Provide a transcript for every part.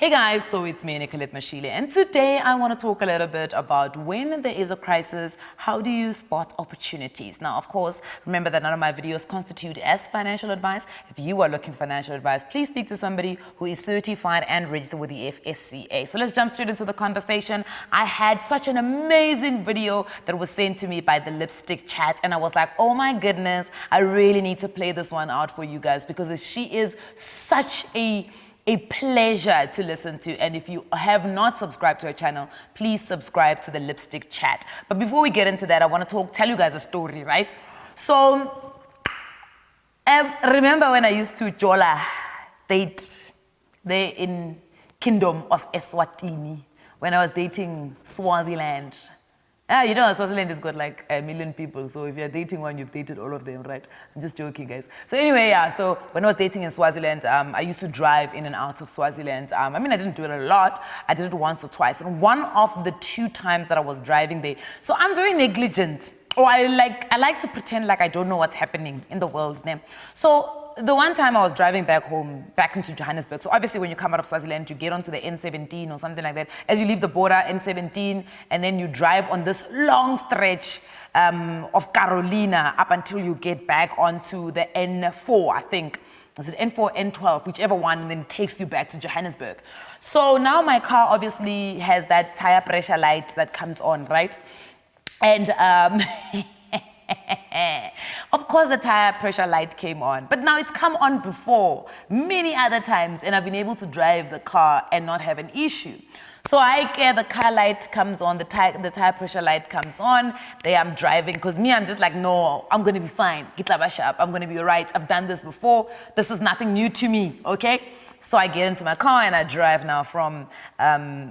Hey guys, so it's me, Nicolette Mashile, and today I want to talk a little bit about when there is a crisis, how do you spot opportunities? Now, of course, remember that none of my videos constitute as financial advice. If you are looking for financial advice, please speak to somebody who is certified and registered with the FSCA. So let's jump straight into the conversation. I had such an amazing video that was sent to me by the Lipstick Chat, and I was like, oh my goodness, I really need to play this one out for you guys because she is such a pleasure to listen to. And if you have not subscribed to her channel, please subscribe to the Lipstick Chat. But before we get into that, I want to tell you guys a story, right? So remember when I used to jola date there in Kingdom of Eswatini when I was dating Swaziland? You know, Swaziland has got like 1 million people, so if you're dating one, you've dated all of them, right? I'm just joking, guys. So anyway, yeah, so when I was dating in Swaziland, I used to drive in and out of Swaziland. I mean, I didn't do it a lot. I did it once or twice. And one of the 2 times that I was driving there, so I'm very negligent. Or I like to pretend like I don't know what's happening in the world. So the one time I was driving back home, back into Johannesburg. So obviously when you come out of Swaziland, you get onto the N17 or something like that. As you leave the border, N17, and then you drive on this long stretch of Carolina up until you get back onto the N4, I think. Is it N4, N12, whichever one, and then takes you back to Johannesburg. So now my car obviously has that tire pressure light that comes on, right? And of course the tire pressure light came on, but now it's come on before many other times, and I've been able to drive the car and not have an issue. So the car light comes on, the tire pressure light comes on. There I'm driving, because me, I'm just like, no, I'm going to be fine. I'm going to be all right. I've done this before. This is nothing new to me, okay? So I get into my car and I drive now from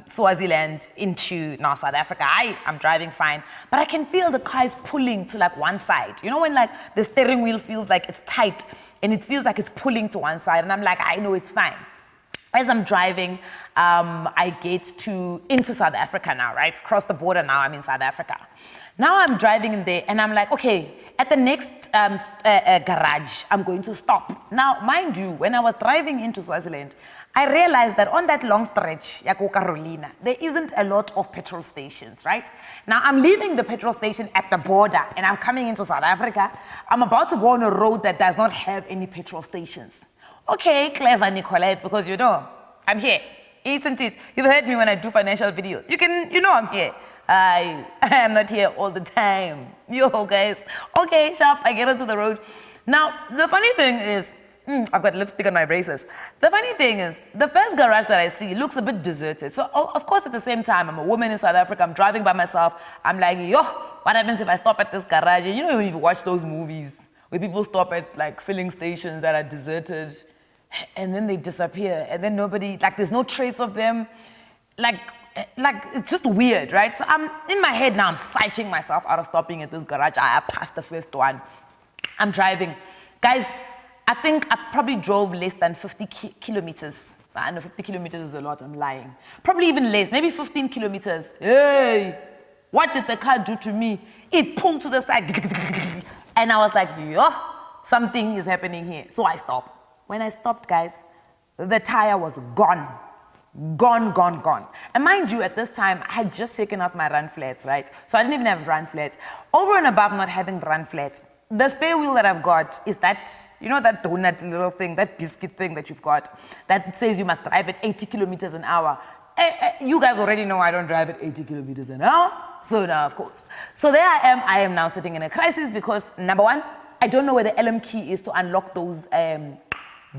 Swaziland into now South Africa. I'm driving fine, but I can feel the car is pulling to like one side. You know when like the steering wheel feels like it's tight and it feels like it's pulling to one side, and I'm like, I know it's fine. As I'm driving, I get into South Africa now, right? Cross the border now, I'm in South Africa. Now I'm driving in there and I'm like, okay, at the next garage, I'm going to stop. Now, mind you, when I was driving into Swaziland, I realized that on that long stretch, Yako Carolina, there isn't a lot of petrol stations, right? Now, I'm leaving the petrol station at the border and I'm coming into South Africa. I'm about to go on a road that does not have any petrol stations. Okay, clever, Nicolette, because you know, I'm here, isn't it? You've heard me when I do financial videos. You know I'm here. I am not here all the time. Yo, guys. Okay, sharp, I get onto the road. Now, the funny thing is, I've got lipstick on my braces. The funny thing is, the first garage that I see looks a bit deserted. So, of course, at the same time, I'm a woman in South Africa, I'm driving by myself. I'm like, yo, what happens if I stop at this garage? And you know, when you watch those movies where people stop at like filling stations that are deserted, and then they disappear, and then nobody, like there's no trace of them. Like it's just weird, right? So I'm in my head now, I'm psyching myself out of stopping at this garage. I passed the first one. I'm driving. Guys, I think I probably drove less than 50 kilometers. I know 50 kilometers is a lot, I'm lying. Probably even less, maybe 15 kilometers. Hey, what did the car do to me? It pulled to the side. And I was like, yo, something is happening here. So I stopped. When I stopped, guys, the tire was gone. Gone. And mind you, at this time, I had just taken out my run flats, right? So I didn't even have run flats. Over and above not having run flats, the spare wheel that I've got is that, you know, that donut little thing, that biscuit thing that you've got that says you must drive at 80 kilometers an hour. You guys already know I don't drive at 80 kilometers an hour. So now, of course. So there I am now sitting in a crisis because, number one, I don't know where the LM key is to unlock those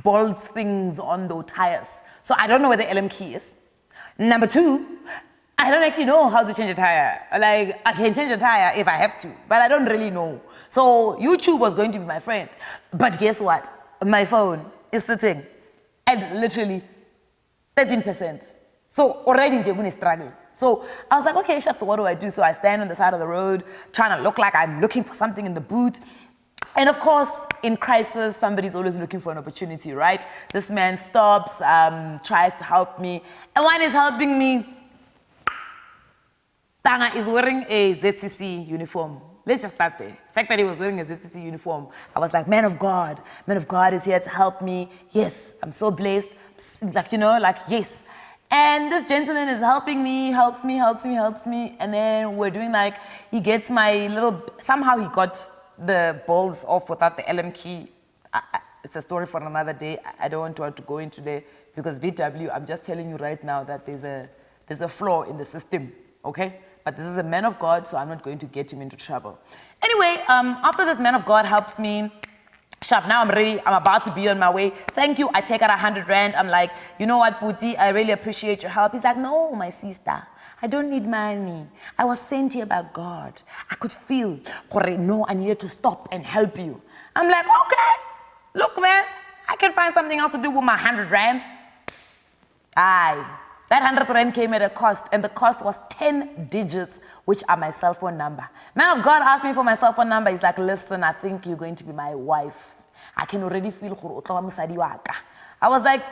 bolt things on those tires. So I don't know where the LM key is. Number 2, I don't actually know how to change a tire. Like, I can change a tire if I have to, but I don't really know. So YouTube was going to be my friend. But guess what? My phone is sitting at literally 13%. So already I'm going to struggle. So I was like, okay, Shep, so what do I do? So I stand on the side of the road, trying to look like I'm looking for something in the boot. And of course, in crisis, somebody's always looking for an opportunity, right? This man stops, tries to help me. And when he's helping me, Tanga is wearing a ZCC uniform. Let's just start there. The fact that he was wearing a ZCC uniform, I was like, man of God is here to help me. Yes, I'm so blessed. Like, you know, like, yes. And this gentleman is helping me, helps me. And then we're doing like, he gets my little, somehow he got the balls off without the LM key. It's a story for another day. I don't want to go into there because VW, I'm just telling you right now that there's a flaw in the system, okay? But this is a man of God, so I'm not going to get him into trouble. Anyway, after this man of God helps me, sharp, now I'm ready. I'm about to be on my way. Thank you. I take out 100 rand. I'm like, you know what, Puti, I really appreciate your help. He's like, no, my sister, I don't need money. I was sent here by God. I could feel, no, I needed to stop and help you. I'm like, okay, look, man, I can find something else to do with my 100 rand. Aye. That 100 rand came at a cost, and the cost was 10 digits, which are my cell phone number. Man of God asked me for my cell phone number. He's like, listen, I think you're going to be my wife. I can already feel I was like,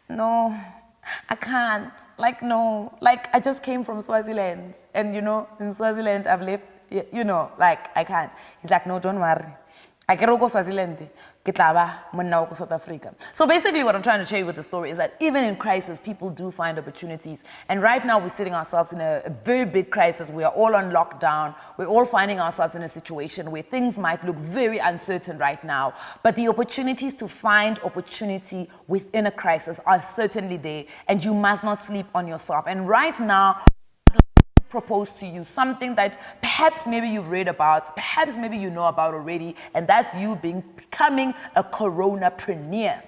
no, I can't. Like, no. Like, I just came from Swaziland. And, you know, in Swaziland, I've lived, you know, like, I can't. He's like, no, don't worry. I can go Swaziland. South Africa. So basically what I'm trying to share with the story is that even in crisis, people do find opportunities. And right now we're sitting ourselves in a very big crisis. We are all on lockdown. We're all finding ourselves in a situation where things might look very uncertain right now. But the opportunities to find opportunity within a crisis are certainly there. And you must not sleep on yourself. And right now, propose to you something that perhaps maybe you've read about, perhaps maybe you know about already, and that's you becoming a Coronaprenuer.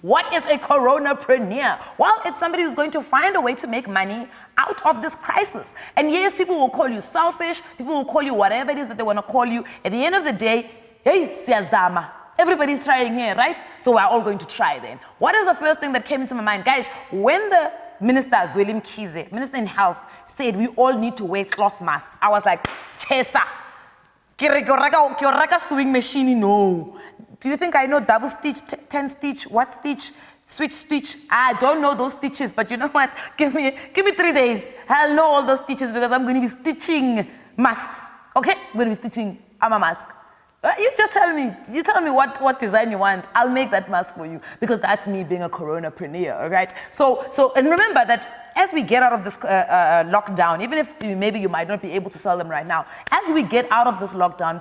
What is a Coronaprenuer? Well, it's somebody who's going to find a way to make money out of this crisis. And yes, people will call you selfish, people will call you whatever it is that they want to call you. At the end of the day, hey, siyazama. Everybody's trying here, right? So we're all going to try then. What is the first thing that came into my mind? Guys, when the Minister Zweli Mkhize, Minister in Health, said we all need to wear cloth masks, I was like, Chesa, sewing machine, no. Do you think I know double stitch, 10 stitch, what stitch, switch stitch? I don't know those stitches, but you know what? Give me 3 days. I'll know all those stitches because I'm going to be stitching masks. Okay? I'm going to be stitching a mask. You just tell me. You tell me what design you want. I'll make that mask for you because that's me being a Coronaprenuer, all right? So, and remember that as we get out of this lockdown, even if maybe you might not be able to sell them right now, as we get out of this lockdown,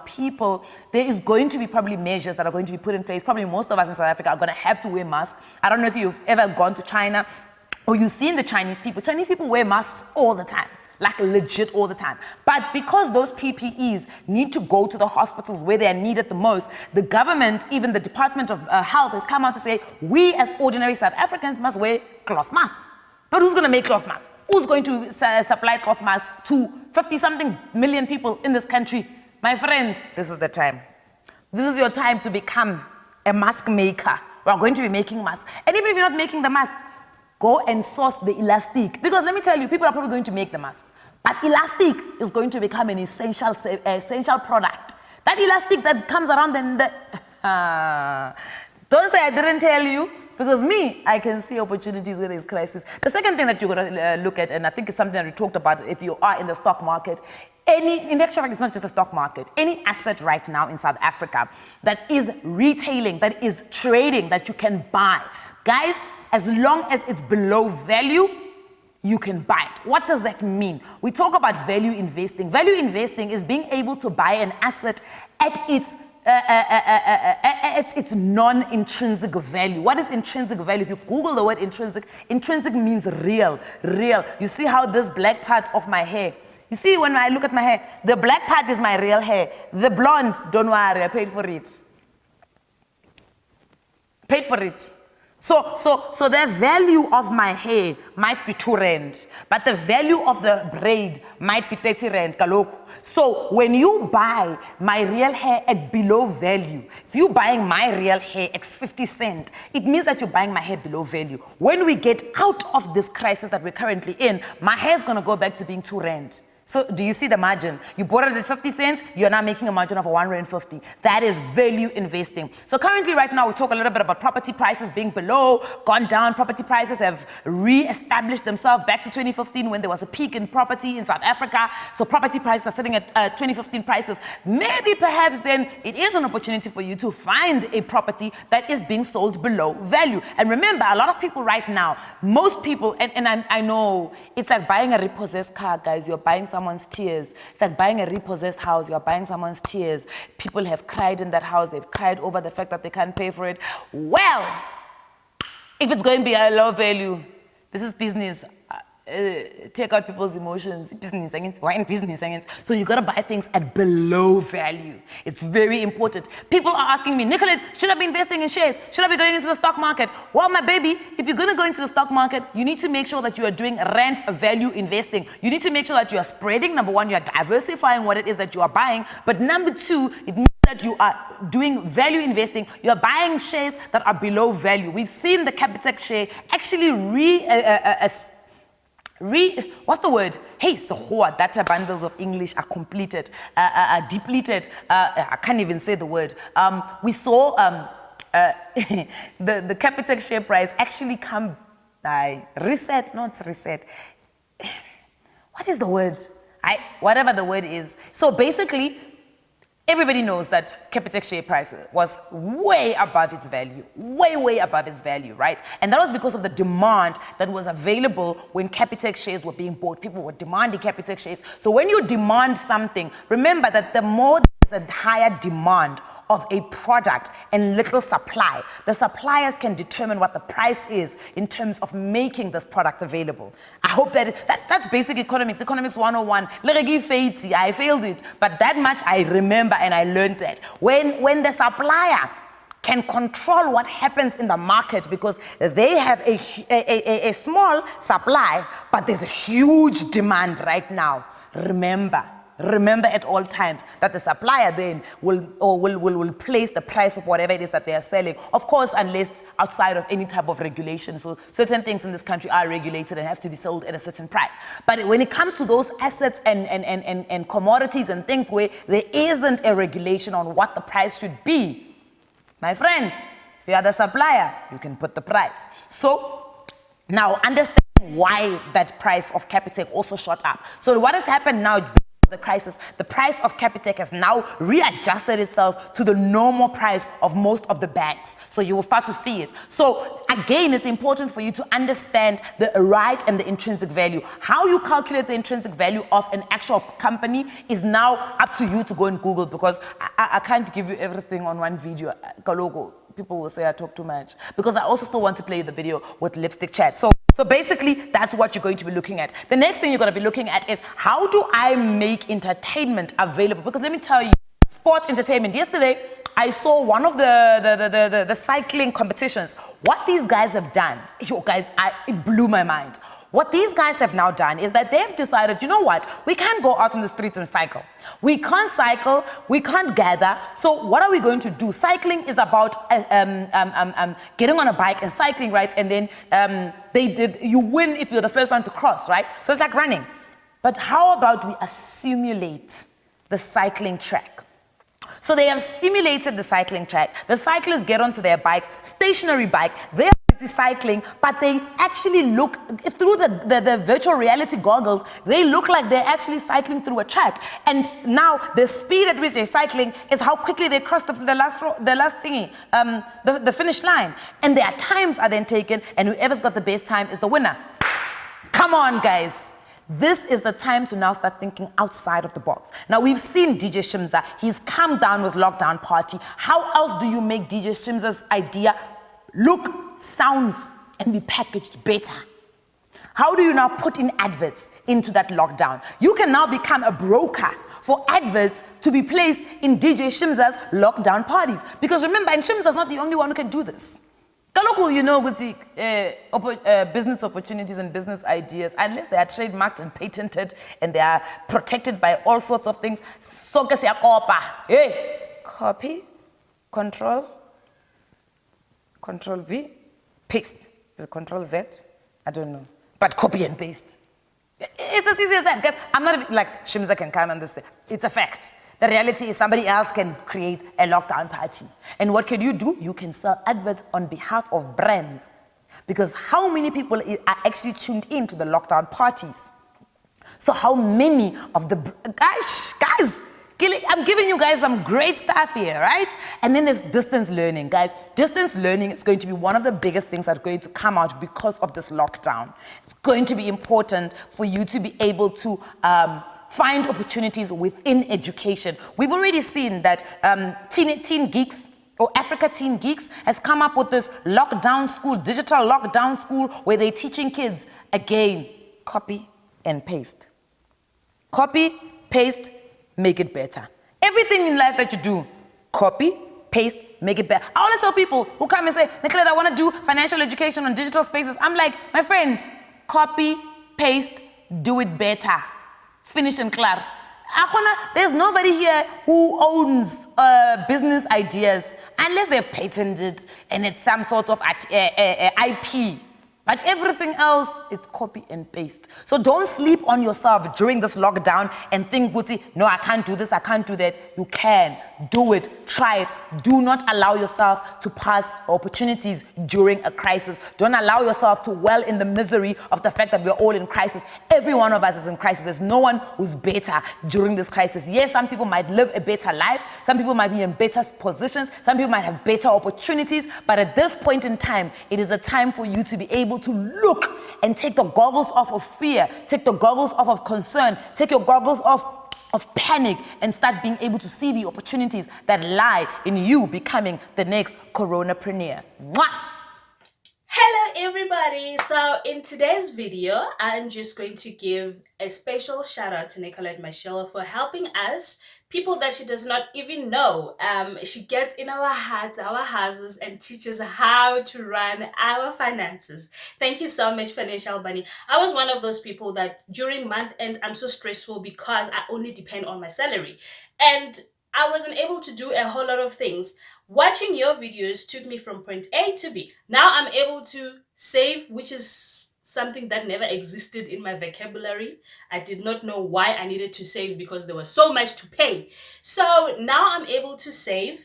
there is going to be probably measures that are going to be put in place. Probably most of us in South Africa are going to have to wear masks. I don't know if you've ever gone to China or you've seen the Chinese people. Chinese people wear masks all the time. Like legit all the time. But because those PPEs need to go to the hospitals where they are needed the most, the government, even the Department of Health, has come out to say, we as ordinary South Africans must wear cloth masks. But who's going to make cloth masks? Who's going to supply cloth masks to 50-something million people in this country? My friend, this is the time. This is your time to become a mask maker. We are going to be making masks. And even if you're not making the masks, go and source the elastic. Because let me tell you, people are probably going to make the mask. But elastic is going to become an essential product. That elastic that comes around and don't say I didn't tell you. Because me, I can see opportunities where there's crisis. The second thing that you're going to look at, and I think it's something that we talked about if you are in the stock market, in actual fact, it's not just the stock market, any asset right now in South Africa that is retailing, that is trading, that you can buy. Guys, as long as it's below value, you can buy it. What does that mean? We talk about value investing. Value investing is being able to buy an asset at its non-intrinsic value. What is intrinsic value? If you Google the word intrinsic, intrinsic means real. You see how this black part of my hair, you see when I look at my hair, the black part is my real hair. The blonde, don't worry, I paid for it. So the value of my hair might be 2 rand, but the value of the braid might be 30 rand. Kaloku. So when you buy my real hair at below value, if you're buying my real hair at 50 cents, it means that you're buying my hair below value. When we get out of this crisis that we're currently in, my hair is going to go back to being 2 rand. So do you see the margin? You bought it at 50 cents, you're now making a margin of 150. That is value investing. So currently right now we talk a little bit about property prices being below, gone down. Property prices have re-established themselves back to 2015 when there was a peak in property in South Africa. So property prices are sitting at 2015 prices. Maybe perhaps then it is an opportunity for you to find a property that is being sold below value. And remember, a lot of people right now, most people, and I know it's like buying a repossessed car, guys. You're buying someone's tears. It's like buying a repossessed house. You're buying someone's tears. People have cried in that house. They've cried over the fact that they can't pay for it. Well, if it's going to be a low value, this is business. Take out people's emotions. Business, why in business? So you gotta buy things at below value. It's very important. People are asking me, Nicolette, should I be investing in shares? Should I be going into the stock market? Well, my baby, if you're gonna go into the stock market, you need to make sure that you are doing rent value investing. You need to make sure that you are spreading. Number one, you are diversifying what it is that you are buying. But number two, it means that you are doing value investing. You are buying shares that are below value. We've seen the Capitec share actually what's the word? Hey, so data bundles of English are completed, depleted. I can't even say the word. We saw the Capitec share price actually come reset. What is the word? Whatever the word is. So basically, everybody knows that Capitec share price was way above its value, way above its value, right? And that was because of the demand that was available when Capitec shares were being bought. People were demanding Capitec shares. So when you demand something, remember that the more there's a higher demand of a product and little supply, the suppliers can determine what the price is in terms of making this product available. I hope that's basic economics 101. I failed it, but that much I remember and I learned that. When the supplier can control what happens in the market because they have a small supply, but there's a huge demand right now. Remember at all times that the supplier then will place the price of whatever it is that they are selling. Of course, unless outside of any type of regulation. So certain things in this country are regulated and have to be sold at a certain price. But when it comes to those assets and commodities and things where there isn't a regulation on what the price should be, my friend, if you are the supplier, you can put the price. So now understand why that price of Capitec also shot up. So what has happened now, the crisis, the price of Capitec has now readjusted itself to the normal price of most of the banks. So you will start to see it. So again, it's important for you to understand the right and the intrinsic value. How you calculate the intrinsic value of an actual company is now up to you to go and Google, because I can't give you everything on one video. People will say I talk too much, because I also still want to play the video with lipstick chat. So basically, that's what you're going to be looking at. The next thing you're going to be looking at is, how do I make entertainment available? Because let me tell you, sports entertainment. Yesterday, I saw one of the cycling competitions. What these guys have done, it blew my mind. What these guys have now done is that they've decided, you know what, we can't go out on the streets and cycle. We can't cycle, we can't gather, so what are we going to do? Cycling is about getting on a bike and cycling, right? And then you win if you're the first one to cross, right? So it's like running. But how about we simulate the cycling track? So they have simulated the cycling track. The cyclists get onto their bikes, stationary bike, they're busy cycling, but they actually look, through the virtual reality goggles, they look like they're actually cycling through a track. And now the speed at which they're cycling is how quickly they cross the finish line. And their times are then taken, and whoever's got the best time is the winner. Come on, guys. This is the time to now start thinking outside of the box. Now, we've seen DJ Shimza. He's come down with Lockdown Party. How else do you make DJ Shimza's idea look, sound, and be packaged better? How do you now put in adverts into that lockdown? You can now become a broker for adverts to be placed in DJ Shimza's lockdown parties. Because remember, and Shimza's not the only one who can do this. You know, with the business opportunities and business ideas, unless they are trademarked and patented and they are protected by all sorts of things, hey, copy, control V, paste. Is it control Z? I don't know. But copy and paste. It's as easy as that. Guys, I'm not like Shimza can come on this thing. It's a fact. The reality is somebody else can create a lockdown party. And what can you do? You can sell adverts on behalf of brands. Because how many people are actually tuned into the lockdown parties? So how many of the, guys, I'm giving you guys some great stuff here, right? And then there's distance learning, guys. Distance learning is going to be one of the biggest things that are going to come out because of this lockdown. It's going to be important for you to be able to find opportunities within education. We've already seen that Teen Geeks or Africa Teen Geeks has come up with this lockdown school, digital lockdown school, where they're teaching kids, again, copy and paste. Copy, paste, make it better. Everything in life that you do, copy, paste, make it better. I always tell people who come and say, Nicolette, I want to do financial education on digital spaces. I'm like, my friend, copy, paste, do it better. Finish and clear. There's nobody here who owns business ideas unless they've patented and it's some sort of IP. But everything else, it's copy and paste. So don't sleep on yourself during this lockdown and think, Guti, no, I can't do this, I can't do that. You can. Do it. Try it. Do not allow yourself to pass opportunities during a crisis. Don't allow yourself to dwell in the misery of the fact that we're all in crisis. Every one of us is in crisis. There's no one who's better during this crisis. Yes, some people might live a better life. Some people might be in better positions. Some people might have better opportunities. But at this point in time, it is a time for you to be able to look and take the goggles off of fear, take the goggles off of concern, take your goggles off of panic and start being able to see the opportunities that lie in you becoming the next Coronaprenuer. Mwah! Hello everybody, so in today's video I'm just going to give a special shout out to Nicolette Michelle for helping us, people that she does not even know. She gets in our hearts, our houses, and teaches how to run our finances. Thank you so much, Financial Bunny. I was one of those people that during month end I'm so stressful because I only depend on my salary and I wasn't able to do a whole lot of things. Watching your videos took me from point A to B. Now I'm able to save, which is something that never existed in my vocabulary. I did not know why I needed to save because there was so much to pay. So now I'm able to save,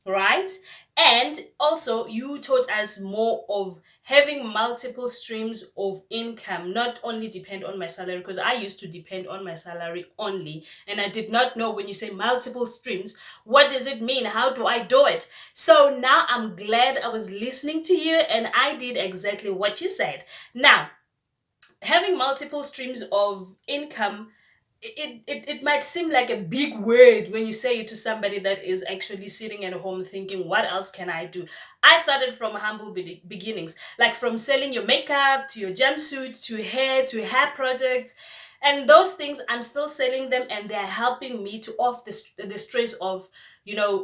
right? And also you taught us more of having multiple streams of income, not only depend on my salary, because I used to depend on my salary only. And I did not know when you say multiple streams, what does it mean? How do I do it? So now I'm glad I was listening to you and I did exactly what you said. Now, having multiple streams of income, it might seem like a big word when you say it to somebody that is actually sitting at home thinking, what else can I do? I started from humble beginnings, like from selling your makeup to your jumpsuit to hair products. And those things, I'm still selling them and they're helping me to off the stress of,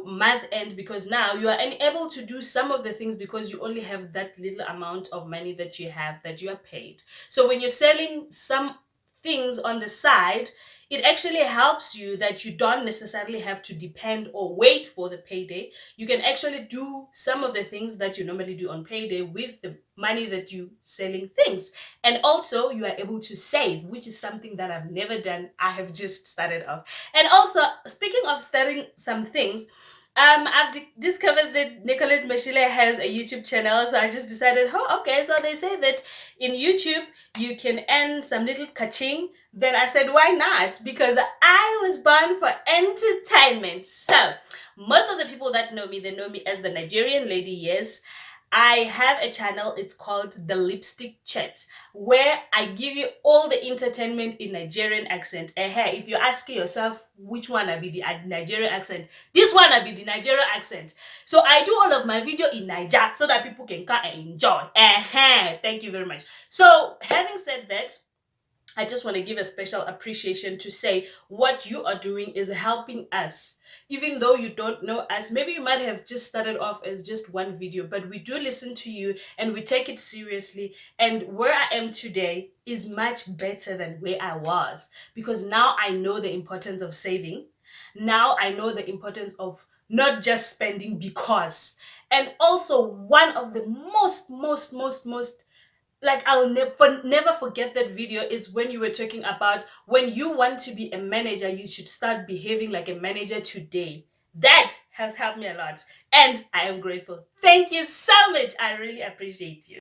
month end, because now you are unable to do some of the things because you only have that little amount of money that you have that you are paid. So when you're selling some things on the side, it actually helps you that you don't necessarily have to depend or wait for the payday. You can actually do some of the things that you normally do on payday with the money that you selling things. And also you are able to save, which is something that I've never done. I have just started off. And also, speaking of starting some things, I've discovered that Nicolette Michelle has a YouTube channel, so I just decided, okay, so they say that in YouTube you can earn some little kaching. Then I said, why not? Because I was born for entertainment. So most of the people that know me, they know me as the Nigerian lady. Yes, I have a channel, it's called The Lipstick Chat, where I give you all the entertainment in Nigerian accent. If you're asking yourself which one will be the Nigerian accent, this one will be the Nigerian accent. So I do all of my video in Niger so that people can come and enjoy. Thank you very much. So having said that, I just want to give a special appreciation to say what you are doing is helping us. Even though you don't know us, maybe you might have just started off as just one video, but we do listen to you and we take it seriously. And where I am today is much better than where I was, because now I know the importance of saving. Now I know the importance of not just spending because. And also one of the most like I'll never forget that video, is when you were talking about when you want to be a manager, you should start behaving like a manager today. That has helped me a lot, and I am grateful. Thank you so much. I really appreciate you.